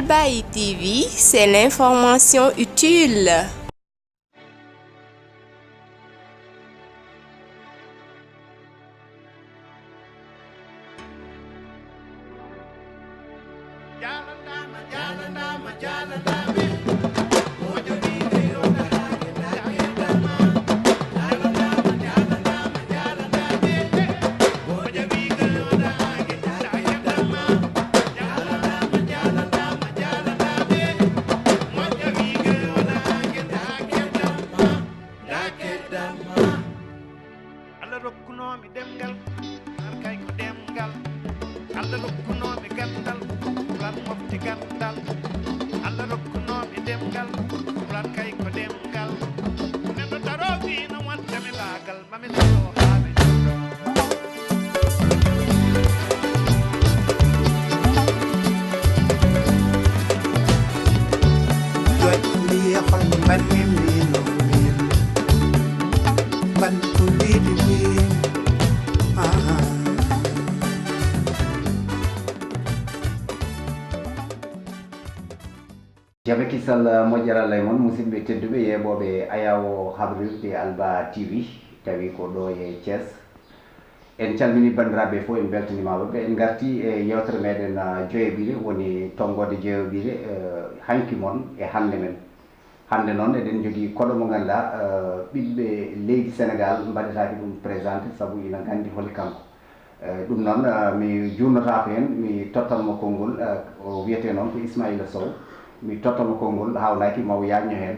Albaï TV, c'est l'information utile. jaɓe kisal moƴƴaral mon musidɓe tedduɓe yeɓoɓe ayawo habrirde Alba TV tawi ko ɗo e Thiès en calmini bandiraɓe fof en beltanimaɓeɓe en garti e yewtere meɗen joyoɓiri woni tonggode jeyoɓiri hanki moon e hande men hande noon eɗen jogui koɗo mo ganduɗa ɓiɓɓe leydi Sénégal mbaɗetaki ɗum présenté saabu ina gandi holi kanko ɗum noon mi jurnotako hen mi tottanmo konngol o wiyete noon ko Ismaïla Sow mi tottamo konngol hawnaki mawo yaño hen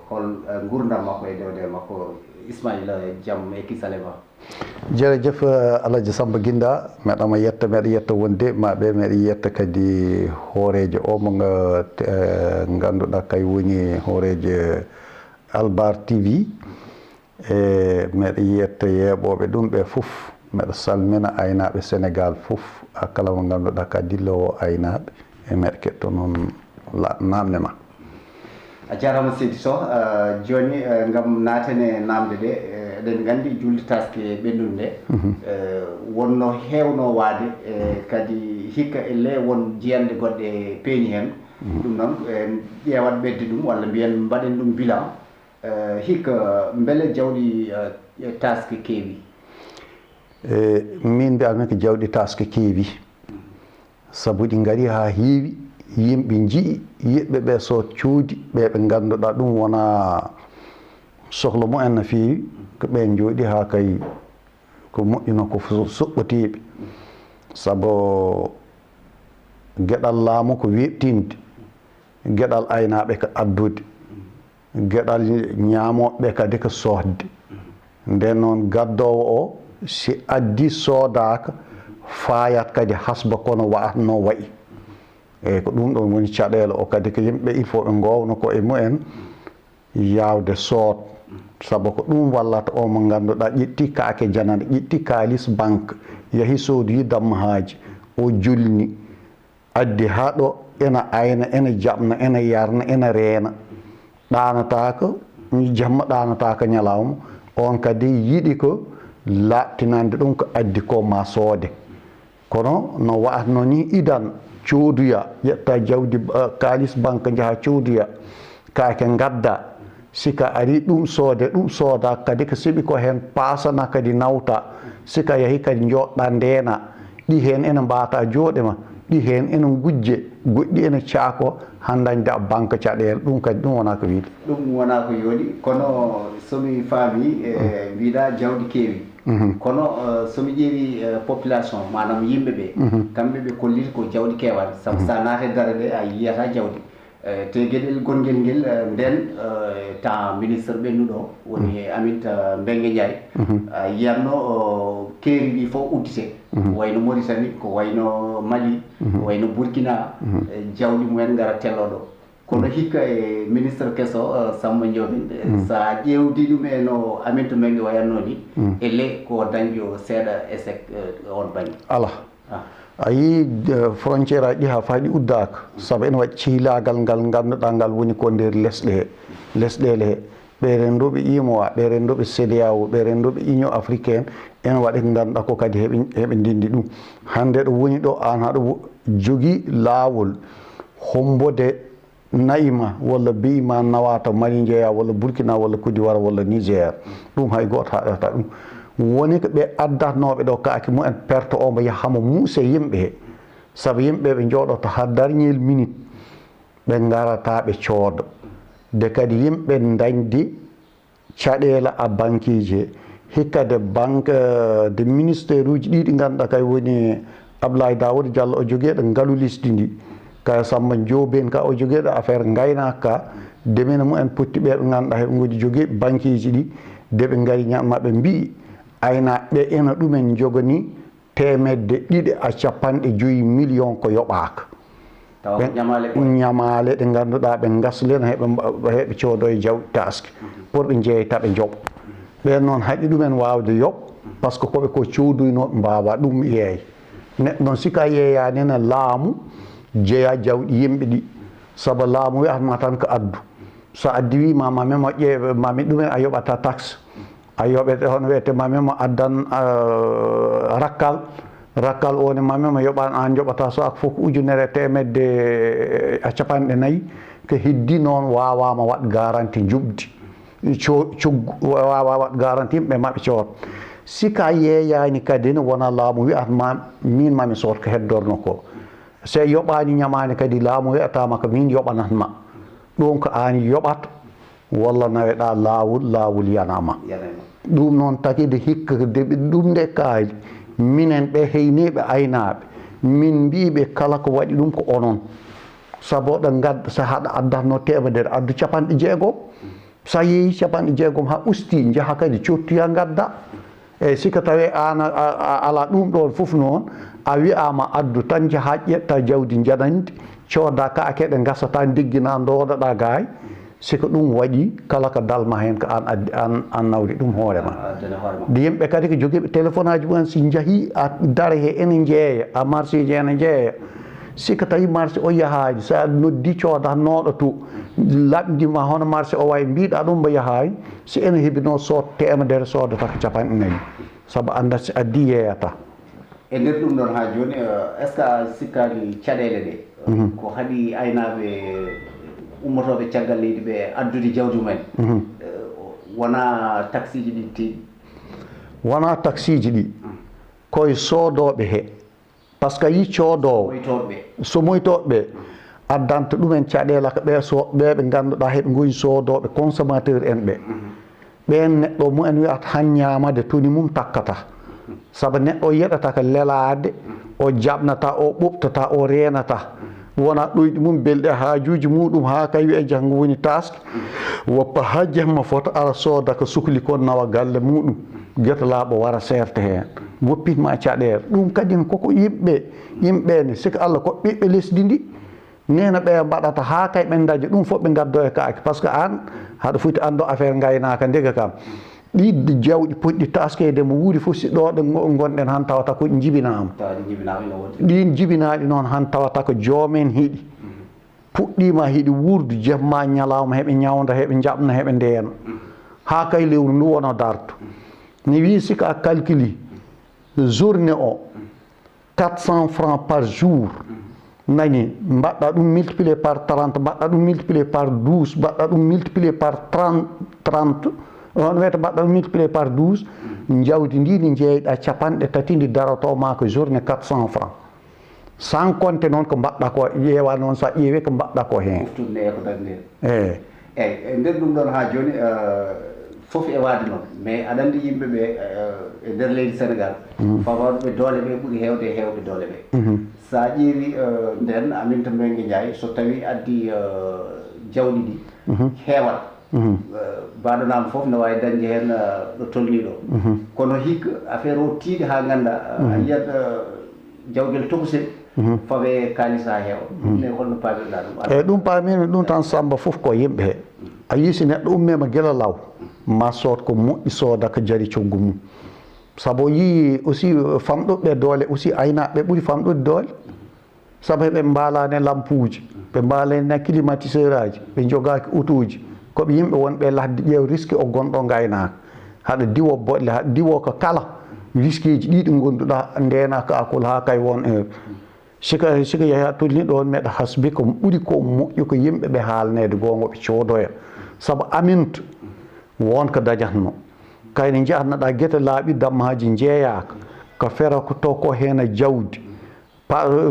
hol gurdam makko e dewde makko Ismaïla jaam e kisale ma jerejef Alaji Samba Guinda meɗama yetta meɗa yetta wonde maɓe meɗa yetta kadi hoorejo o mo ganduɗa kay woni hoorejo Albar TV e meɗa yetta yeɓoɓe ɗum ɓe foof meɗa salmina aynaɓe Sénégal foof kala mo ganduɗa ka dillowo aynaɓe e meɗa ketto noon namde ma a jarama seydi Sow joni gam natene namde ɗe eɗen gandi julde taske ɓennude nde wonno hewno waade kadi hikka elle won jiyande goɗɗe peeñi hen ɗum noon ƴewat ɓedde ɗum walla mbiyen mbaɗen ɗum bilan hikka beele jawɗi taske keewi min mbiyatmi ko jawɗi taske keewi saabu ɗi gaari ha heewi yimɓe jii yiɓɓe ɓe so cuudi ɓe ganduɗa ɗum wona sohla mumen no feewi ko ɓen jooɗi ha kay ko moƴƴino ko suɓɓoteɓe saabu gueɗal laamu ko weɓtinde gueɗal aynaɓe ko addude gueɗal ñamoɓe kadi ko sodde nden noon gaddowo o si addi sodaka fayat kadi hasba kono wayatno wayi eyyi ko ɗum ɗon woni caɗele o kadi ko yimɓe il faut ɓe gowno ko e mumen yawde sood saabu ko ɗum wallata o mo ganduɗa ƴetti kaake janane ƴetti kalis banque yeehi sodoyi damma haaji o julni addi ha ɗo ena ayna ena jaɓna ena yarna ena reena ɗanataka jamma ɗanataka ñalawma on kadi yiiɗi ko labtinande ɗum ko addi ko ma soode kono no wayatno ni idan cooduya ƴetta jawdi kalis banque jaaha cooduya kaake gadda sika ari ɗum soode ɗum sooda kadi ko siɓi ko hen pasana kadi nawta sika yeehi kadi joɗɗa ndena ɗi hen ene mbata jooɗema ɗi hen ene gujje goɗɗi ene caako ha dañda banque caɗele ɗum kadi ɗum wona ko wiide ɗum wona ko yooɗi kono somi faami mbiɗa jawdi keewi kono somi ƴeewi population manam yimɓe ɓe kamɓe ɓe kolliti ko jawdi keewani saabu sa naate dara ɗe a yiyata jawdi te gueɗel gonguel nguel nden temps ministre ɓennuɗo woni Aminata Mbengue Ndiaye a yiyatno keeri ɗi fof uddite wayno Mauritanie ko wayno Mali wayno Burkina jawdi mumen gara telloɗo kono hikka e ministre kesso Samba Ndiobène sa ƴewdi ɗum e no Aminata Mbengue wayatno ni elle ko dañƴo seeɗa échec on banggue ala a yii frontiére aji ɗi ha faaɗi uddaka saabu ene waɗi cihlagal ngal ganduɗa ngal woni ko nder lesɗe he lesɗele he ɓe rendoɓe IMOA ɓe rendoɓe CEDEAO ɓe rendoɓe union africaine ene waɗi ko ganduɗa ko kadi heɓe ndindi ɗum hande ɗo woni ɗo an haɗo jogui laawol hombode naima walla bima nawata Mali jeeya walla Burkina walla Côte d'Ivoire walla Niger ɗum hay goto haɗata ɗum woni ko ɓe addatnoɓe ɗo kaake mumen perte o mo yahamo muuse yimɓe he saabu yimɓe ɓe jooɗoto ha dernier minute ɓe garata ɓe cooda de kadi yimɓe dañdi caɗele a banque ji he hikka de banque de ministére uji ɗi ɗi ganduɗa kay woni Abdoulaye Daouda Diallo o jogueɗo ngaalu lesdi ndi kay Samba Ndiobène ka o jogueɗo affaire gaynaka ka demene mumen potti ɓe ganduɗa heɓe godi jogueɓe banque ji ɗi deɓe gaari ñammaɓe mbi aynaɓe ena ɗumen jogani 250 millions ko yoɓaka ñamale ɗe ganduɗa ɓe gaslena heɓe coodo e jawɗi taske pour ɓe jeeyta ɓe jooɓa ɓen noon haɗi ɗumen wawde yoɓ par ce que koɓe ko cooduynoɓe mbawa ɗum yeey neɗɗo noon sika yeeyani ene laamu jeeya jawɗi yimɓe ɗi saabu laamu wiyatma tan ko addu so addi wima mami mo ƴeeɓe mami ɗumen a yoɓata taxe a yoɓete hono wiyete mami mo addan rakkal woni mami mo yoɓan an joɓata so ak fof ko ujunere temedde a capanɗe nayyi ko heddi noon wawama waɗ garanti jubdi coggu wawa waɗ garanti yimɓe maɓe coot sika yeeyani kadi ne wona laamu wiyatma min mami soot ko heddorno ko so yoɓani ñamani kadi laamu wiyatama ko min yoɓanatma ɗum ko an yoɓat walla naweɗa lawol yanama ɗum noon tagide hikka ɗum nde kaali minen ɓe heyniɓe aynaɓe min mbiɓe kala ko waɗi ɗum ko onon saabu oɗo gadda so haɗa addatno temedere addu 60 sa yeehi 60 ha usti jaaha kadi cottoya gadda eyyi sika tawi an ala ɗum ɗon foof noon a wiyama addu tan jaaha ƴetta jawdi janandi cooda kaake ɗe gasata diggina doɗoɗa gaay siko ɗum waɗi kala ko dalma hen ko an nawri ɗum hoorema de yimɓe kadi ko joguiɓe téléphone aji mumen si jaahi a daara he ene jeeya a marché ji ene jeeya siko tawi marché o yahani sa noddi codannoɗo to labdima hono marché o way mbiɗa ɗum mbo yahani si ene heeɓino sood temedere sodata ko 50 saabu anda si addi yeeyata e nder ɗum ɗon ha joni est ce que a sikkani caɗele ɗe ko haaɗi aynaɓe ummotoɓe caggal leydi ɓe addude jawdi mumen wona taxe ji ɗi tiiɗi wona taxe ji ɗi koye soodoɓe he par ce que yi coodowo so moytoɓe addanta ɗumen caɗele ko ɓeɓe ganduɗa heɓe goni soodoɓe consommateur en ɓe ɓen neɗɗo mumen wiyata han ñamade toni mum takkata saabu neɗɗo o yeɗata ko lelade o jaɓnata o ɓuɓtata o renata wona ɗoyɗi mum belɗe hajuji muɗum ha kay wiye janggo woni taske woppa ha jemma foto ara sooda ko suhli kon nawa galle muɗum gueto laaɓo wara serte hen woppitma caɗele ɗum kadi koko yimɓene siko Allah ko ɓiɓɓe lesdi ndi nena ɓe mbaɗata ha kay ɓe daña ɗum fof ɓe gaddo e kaake par ce que an haɗa foti ando affaire gaynaka ndega kam ɗi jawɗi poɗɗi taskede mo wuuri fof si ɗo ɗo gonɗen han tawata ko jibinama ɗin jibinaɗi noon han tawata ko joomen hiiɗi puɗɗima hiiɗi wuurdu jemma ñalawma heɓe ñawda heɓe jaɓna heɓe ndena ha kay lewru ndu wona darto mi wi siko a calculi journée o 400 francs par jour nani mbaɗɗa ɗum multiplié par 30 mbaɗɗa ɗum multiplié par 12 mbaɗɗa ɗum multiplié par 30 on wiyata mbaɗɗa ɗum multiplié par 12 jawdi ndi ndi jeeyɗa 30 ndi daratoma ko journée 400 francs sans compte noon ko mbaɗɗa ko ƴeewa noon sa ƴeewi ko mbaɗɗa ko hen eyyi nder ɗum ɗon ha joni fof e waade noon mais aɗa andi yimɓe ɓe e nder leydi Sénégal fawaɓe doole ɓe ɓuuri hewde e hewɓe doole ɓe sa ƴeewi nden Aminata Mbengue Ndiaye so tawi addi jawɗi ɗi heewat baɗonama foof ne wawi dañde hen ɗo tolni ɗo kono hikka affaire o tiiɗi ha ganda a yiyat jawguel tokosel fawe kalis ha heewa ɗum ne holno pamirɗa ɗum eyyi ɗum pamimi ɗum tan Samba foof ko yimɓe he a yii si neɗɗo ummima guila law ma sood ko moƴƴi sooda ko jaari coggu mum saabu yii aussi famɗuɓe doole aussi aynaɓe ɓuuri famɗude doole saabu ɓe mbalani lampuji ɓe mbalani climatiseur aji ɓe jogaki autuji koɓe yimɓe wonɓe ladde ƴeew risque o gonɗo gaynaka haɗa diwo boɗle haɗa diwo ko kala risque ji ɗiɗi gonduɗa ndena ko akol ha kay won heure sika yaha tolni ɗon meɗa hasbi ko ɓuri ko moƴƴi ko yimɓe ɓe haalnede gonga ɓe coodoya saabu aminta wonko dajatno kayne jahatnoɗa guete laaɓi dammaji jeeyaka ko fera ko to ko hen jawdi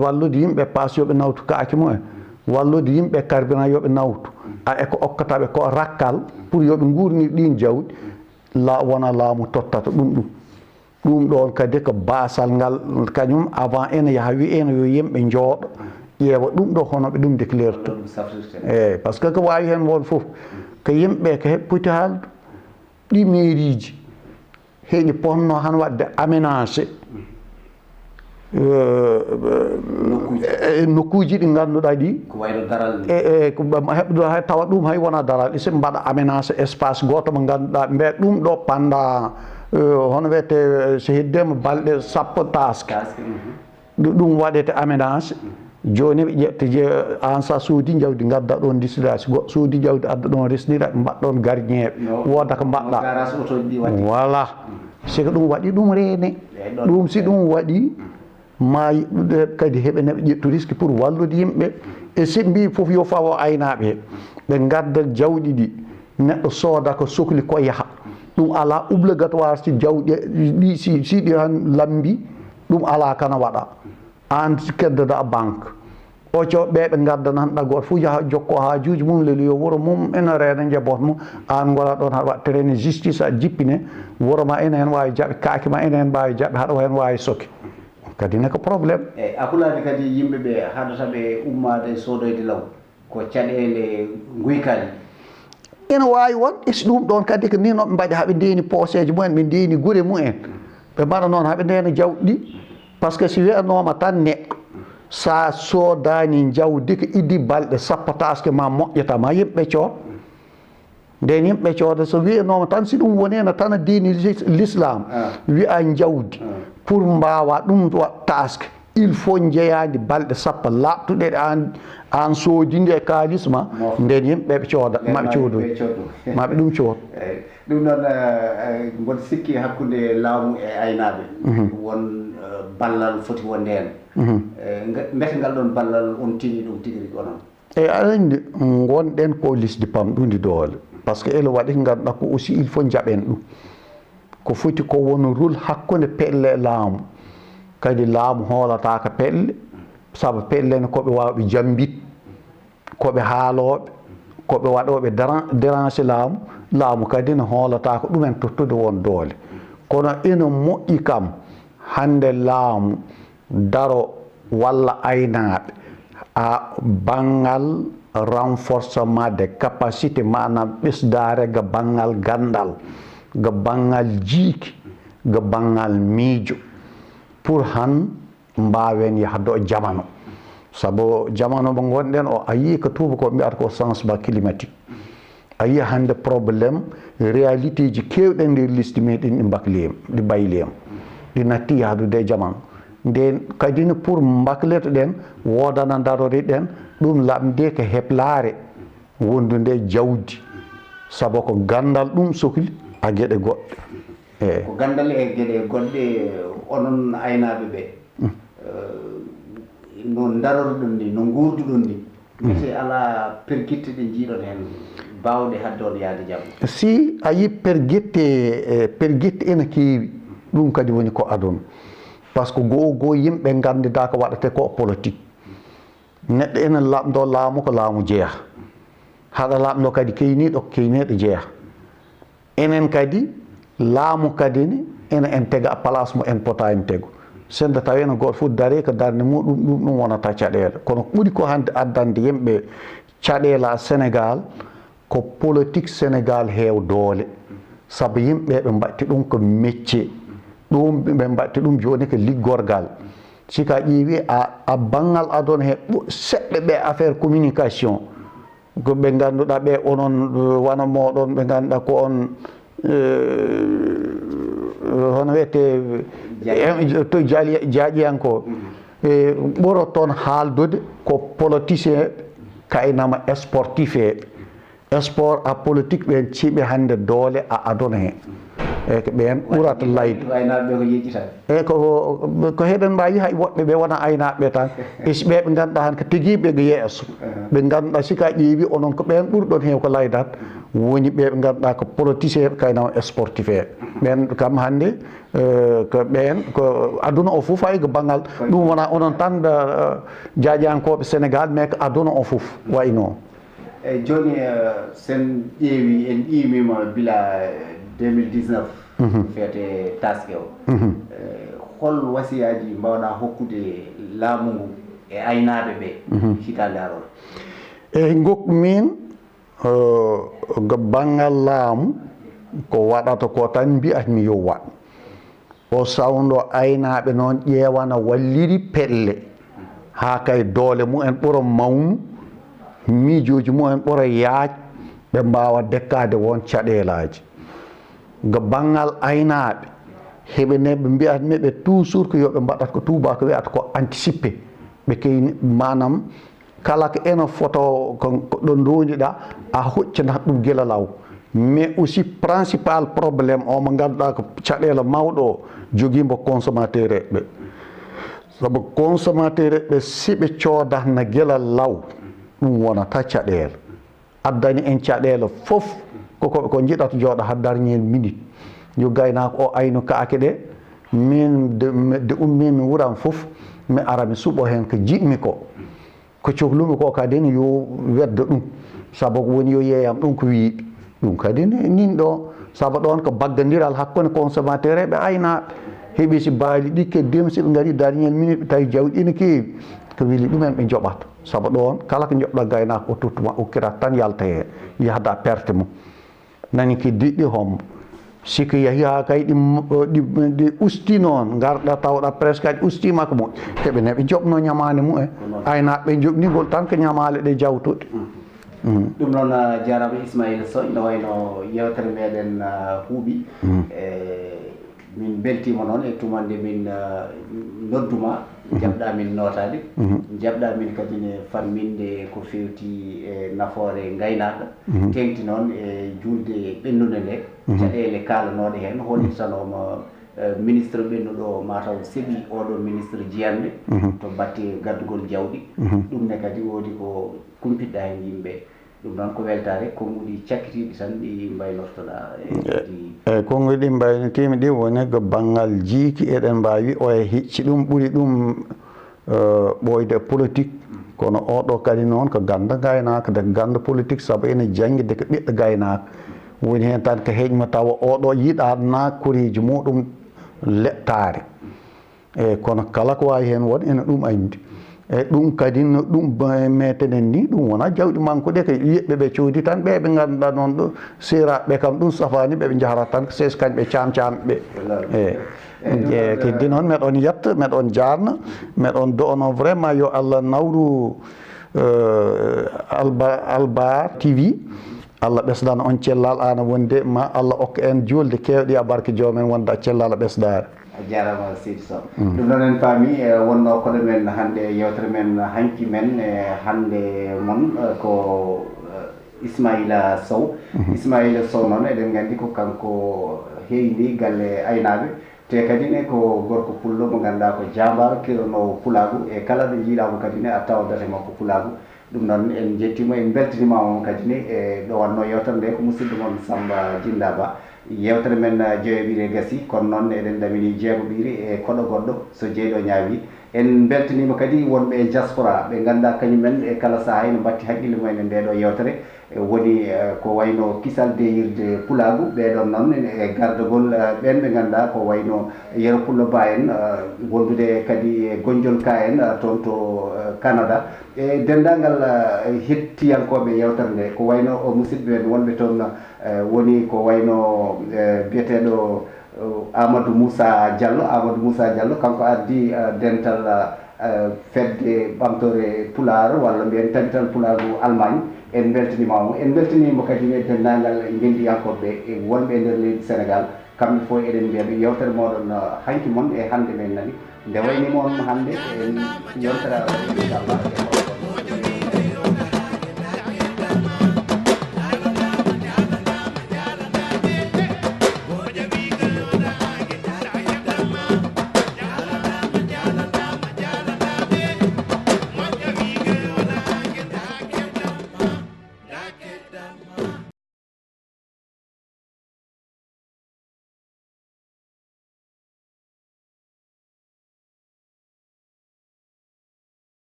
wallude yimɓe paas yoɓe nawtu kaake mumen wallude yimɓe carburant yoɓe nawtu eko okkataɓe ko rakkal pour yoɓe gurnir ɗin jawdi wona laamu tottata ɗum ɗon kadi ko basal ngal kañum avant ene yaaha wi ene yo yimɓe jooɗo ƴeewa ɗum ɗo hono ɓe ɗum déclare eyyi par ce que ko wawi hen won foof ko yimɓe ko poti haaldu ɗi mairie ji heeƴi ponno han wadde aménagé nokkuji ɗi ganduɗa ɗi heɓɗo hay tawa ɗum hay wona daral ɗi soɓe mbaɗa aménagé espace goto mo ganduɗa mbe ɗum ɗo pendant hono wiyete so heddima balɗe sappo taske ɗum waɗete aménagé joni ɓe ƴetta an sa soodi jawdi gadda ɗon disdasi goɗɗo soodi jawdi adda ɗon resdira ɓe mbaɗa ɗon gardien ɓe woda ko mbaɗɗa voilà siko ɗum waɗi ɗum reene ɗum si ɗum waɗi ma kadi heɓe neɓe ƴettu risque pour wallude yimɓe e si mbi foof yo fawo aynaɓe ɓe gadda jawɗi ɗi neɗɗo sooda ko sohli ko yaaha ɗum ala obligatoire si jawɗi ɗi si ɗi han lambi ɗum ala kana waɗa an keddada banque o coɓɓe ɓe gaddana han ɗagoto fo yaha jokko hajuji mum leli yo wuuro mum ene reena jabot mum an gona ɗon haɗa waɗa traine justice a jippine wuuro ma ene hen wawi jaaɓe kaake ma ene hen mbawi jaaɓe haɗa hen wawi sokke kadi ne ko probléme eyyi akulade kadi yimɓeɓe haɗata ɓe ummade sodoyde law ko caɗele guykaji ene wawi won isi ɗum ɗon kadi ko ni noɓe mbaɗi haaɓe ndeni pocheji mumen ɓe ndeni guure mumen ɓe mbaɗa noon haaɓe ndena jawɗi ɗi par ce que si wiyanoma tan neɗɗo sa sodani jawdi ko iddi balɗe sappo taske ma moƴƴatama yimɓe cood nden yimɓe cooda so wiyanoma tan si ɗum wonino tan diini l'islam wiya jawdi pour mbawa ɗum taske il faut jeeyadi balɗe sappo laaɓtuɗe ɗe an soodinde e kalisma nden yimɓeɓe cooda maɓe coodoy maɓe ɗum cood ɗum noon mboɗo sikki hakkude laamu e aynaɓe won ballal foti wonde hen mbete ngal ɗon ballal on tini ɗum tigui rigui onon eyyi aɗa andi gonɗen ko lisdi pamɗude doole par ce que ele waɗi ko ganduɗa ko aussi il faut jaɓen ɗum ko foti ko wona rôle hakkude pelle e laamu kadi laamu hoolata ko pelle saabu pelle ne koɓe wawɓe jambit koɓe haaloɓe koɓe waɗoɓe déranger laamu kadi ne hoolata ko ɗumen tottude won doole kono ene moƴƴi kam hande laamu daro walla aynaɓe a banggal renforcement des capacités manam ɓesdare ga banggal gandal ga banggal jiiki ga banggal miijo pour han mbawen yahdo jamano saabu jamano mo gonɗen o a yii ko tubakoɓe mbiyata ko changement climatique a yii hande probléme réalité ji kewɗe nder lisdi meɗen ɗi bakliyem ɗi bayliyem ɗi natti yahdude jamano nden kadine pour mbakleto ɗen wodana darori ɗen ɗum lamde ko heblare wondude jawdi saabu ko gandal ɗum sohli a gueɗe goɗɗe eyyi ko gandal e gueɗe goɗɗe onon aynaɓe ɓe no darorɗon ni no gurduɗon ni mete ala perguitte ɗe jiiɗon hen bawɗe hadde on yaade jaam si a yi perguitte ene keewi ɗum kadi woni ko aduna par ce que goo yimɓe gandida ko waɗate ko politique neɗɗo ene lamɗo laamu ko laamu jeeya haɗa lamɗo kadi keyniɗo ko keyniɗo jeeya enen kadi laamu kadine ene en tega place mo en potani tego sende tawino goto fof daari ko darde muɗum ɗum wonata caɗele kono ɓuuri ko hande addande yimɓe caɗele Sénégal ko politique Sénégal heew doole saabu yimɓe ɓe mbatti ɗum ko métier ɗum ɓe mbatti ɗum joni ko liggorgal sika ƴeewi a banggal adon he seɓɓe ɓe affaire communication ko ɓe ganduɗa ɓe onon wana moɗon ɓe ganduɗa ko on hono wiyete to jaaƴiyanko ɓuro toon haaldude ko politicien kaynama sportif eɓe sport a politique ɓe ciiɓe hande doole a aduna he e ko ɓen ɓurata layde aynaɓe ko yejjita e ko heɗen mbawi hay woɓɓe ɓe wona aynaɓe tan ɓe ganduɗa han ko tigui ɓe yeeso ɓe ganduɗa sika ƴeewi onon ko ɓen ɓurɗon heew ko laydat woni ɓe ganduɗa ko politicien ɓe kaynama sportif e ɓen kam hande ko ɓen ko aduna o foof hay ko banggal ɗum wona onon tan jaƴankoɓe Sénégal mais ko aduna o foof wayno eyyi joni sen ƴeewi en ƴiimima bila 2019 feete taske o hol wasiyaji mbawɗa hokkude laamu ngu e aynaɓe ɓe hitande aroon eyyi gokku min ko banggal laamu ko waɗata ko tan mbiyatmi yo waat o sawdo aynaɓe noon ƴeewana walliri pelle ha kay doole mumen ɓuura mawnu miijoji mumen ɓuura yaaj ɓe mbawa dekkade won caɗelaji go banggal aynaɓe heɓe ne ɓe mbiyatmi ɓe toujours ko yoɓe mbaɗat ko tubako wiyata ko anticipé ɓe kayni manam kala ko ene photo ko ɗo dondiɗa a huccanat ɗum guila law mais aussi principal probléme o mo ganduɗa ko caɗele mawɗo o joguimo consommateur ɓe saabu consommateur ɓe siɓe codanno guila law ɗum wonata caɗele addani en caɗele foof ko jiɗata jooɗo ha dernier minute yo gaynako o ayno kaake ɗe min de ummimi wuuram foof mi ara mi suuɓo hen ko jiɗmi ko cohlumi ko kadi ne yo wedda ɗum saabu woni yo yeeyam ɗum ko wiiɓe ɗum kadi nin ɗo saabu ɗon ko baggadiral hakkude consommateur e ɓe aynaɓe heeɓi si baali ɗi keddima siɓe gaari dernier minute ɓe tawi jawɗi ine keewi ko weeli ɗumen ɓe joɓata saabu ɗon kala ko joɓɗa gaynako o tottuma ukkirat tan yalta he yahda perte mum nani ko diɗɗi hombo siko yeehi ha kay ɗi usti noon garɗa tawɗa presque aji ustima ko moƴƴi heɓe ne ɓe joɓno ñamade mumen aynaɓe ɓe joɓnigol tan ko ñamale ɗe jawtuɗe ɗum noon jarama Ismaïla Sow no wayno yewtere meɗen huuɓi min beltima noon e tumande min nodduma jaɓɗa min notade jaɓɗa min kadi ne famminde ko fewti e nafoore gaynaka tengti noon e julde ɓennude nde caɗele kalanoɗe hen hollitanoma ministre ɓennuɗo mataw seeɓi oɗo ministre jiyande to batte gaddugol jawɗi ɗum ne kadi woodi ko kumpiɗɗa hen yimɓe ɗum noon ko weltare konguɗi cakkitiɗi tan ɗi mbaynortoɗa eyyi konguɗi ɗi mbaynotimi ɗi woni ko banggal jiiki eɗen mbawi o e hicci ɗum ɓuuri ɗum ɓoyde politique kono oɗo kadi noon ko ganda gaynaka de ganda politique saabu ene jangguide ko ɓiɗɗo gaynaka woni hen tan ko heeƴma tawa oɗo yiiɗa nakkoriji muɗum lettare eyyi kono kala ko wawi hen won ene ɗum andi eyyi ɗum kadi no ɗum metenen ni ɗum wona jawɗi manqude ko yiɓɓe ɓe coodi tan ɓeɓe ganduɗa noon ɗo seraɓe kam ɗum safani ɓeɓe jaharat tan ko sees kañƴe ɓe camcamɓe eyyi keddi noon meɗon yetta meɗon jarno meɗon doono vraiment yo Allah nawru Albar TV Allah ɓesdana on cellal ana wonde ma Allah okka en julde kewɗe a barke jomen wonde a cellal a ɓesdare a jarama seydi Sow ɗum noon en paami wonno koɗo men hannde yewtere men hanki men hannde moon ko Ismaïla Sow Ismaïla Sow noon eɗen nganndi ko kanko heewndi galle aynaaɓe te kadi ne ko gorko pullo mo ngannduɗaa ko jambar kiranowo pulaagu e kala ɗo jiiɗaamo kadi ne a tawdata makko pulaagu ɗum noon en jettimo en beltinima on kadi ne e ɗo wanno yewtere nde ko musidɗo moon Samba Djinda Ba yewtere men jeeyoɓiri gasi kono noon eɗen ɗamini jeegoɓiri e koɗo goɗɗo so jeeyɗo ñaawi en beltanima kadi wonɓe e diaspora ɓe ganduɗa kañumen e kala saaha ene batti haqqille mumen e ndeɗo yewtere woni ko wayno kisal deyirde pulagu ɓeɗon noon e gardegol ɓen ɓe ganduɗa ko wayno Yero Pullo Ba en wondude kadi e gonjol ka en toon to Canada e dendagal hettiyankoɓe yewtere nde ko wayno o musidɓe en wonɓe toon woni ko wayno biyeteɗo Amadou Moussa Diallo kanko addi dental fedde ɓamtore pular walla mbiyen tabital pularu Allemagne en beltanima mo en beltanima kadi e dendagal gendiyankoɓe e wonɓe e nder leydi Sénégal kamɓe fof eɗen mbiyaɓe yewtere moɗon hanki moon e hande men nani nde wayni moon hande en yewtera inchallah